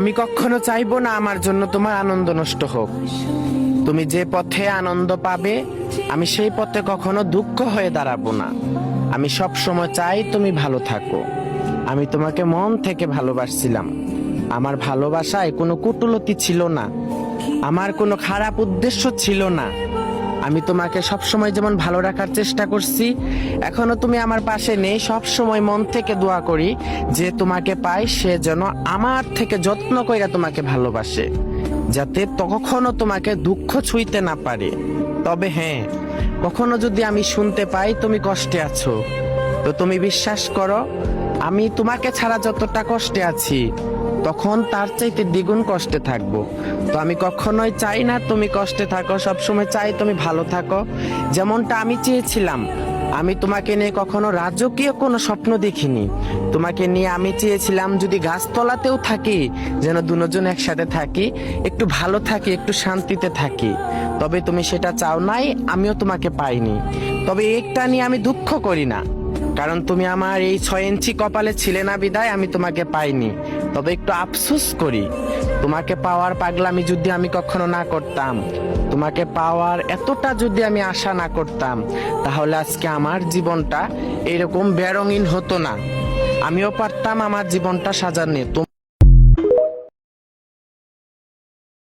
আমি কখনো চাইবো না আমার জন্য তোমার আনন্দ নষ্ট হোক। তুমি যে পথে আনন্দ পাবে আমি সেই পথে কখনো দুঃখ হয়ে দাঁড়াবো না। আমি সব সময় চাই তুমি ভালো থাকো। আমি তোমাকে মন থেকে ভালোবাসছিলাম। আমার ভালোবাসায় কোনো কুটুলতি ছিল না, আমার কোনো খারাপ উদ্দেশ্য ছিল না। আমি তোমাকে সব সময় যেমন ভালো রাখার চেষ্টা করছি, এখনো তুমি আমার পাশে নেই। সব সময় মন থেকে দোয়া করি যে তোমাকে পাই সে যেন আমার থেকে যত্ন কইরা তোমাকে ভালোবাসে, যাতে কখনো তোমাকে দুঃখ ছুঁইতে না পারে। তবে হ্যাঁ, কখনো যদি আমি শুনতে পাই তুমি কষ্টে আছো, তো তুমি বিশ্বাস করো আমি তোমাকে ছাড়া যতটা কষ্টে আছি তখন তার চাইতে দ্বিগুণ কষ্টে থাকবো। তো আমি কখনোই চাই না তুমি কষ্টে থাকো, সবসময় চাই তুমি ভালো থাকো, যেমনটা আমি চেয়েছিলাম। আমি তোমাকে নিয়ে কখনো রাজকীয় কোনো স্বপ্ন দেখিনি। তোমাকে নিয়ে আমি চেয়েছিলাম যদি গাছতলাতেও থাকি যেন দুজন একসাথে থাকি, একটু ভালো থাকি, একটু শান্তিতে থাকি। তবে তুমি সেটা চাও নাই, আমিও তোমাকে পাইনি। তবে একটা নিয়ে আমি দুঃখ করি না, কারণ তুমি আমার এই 6 ইঞ্চি কপালে ছিলে না বিদায় আমি তোমাকে পাইনি। তবে একটু আফসোস করি, তোমাকে পাওয়ার পাগলামি যদি আমি কখনো না করতাম, তোমাকে পাওয়ার এতটা যদি আমি আশা না করতাম, তাহলে আজকে আমার জীবনটা এরকম বেরঙিন হতো না। আমিও পারতাম আমার জীবনটা সাজাতে।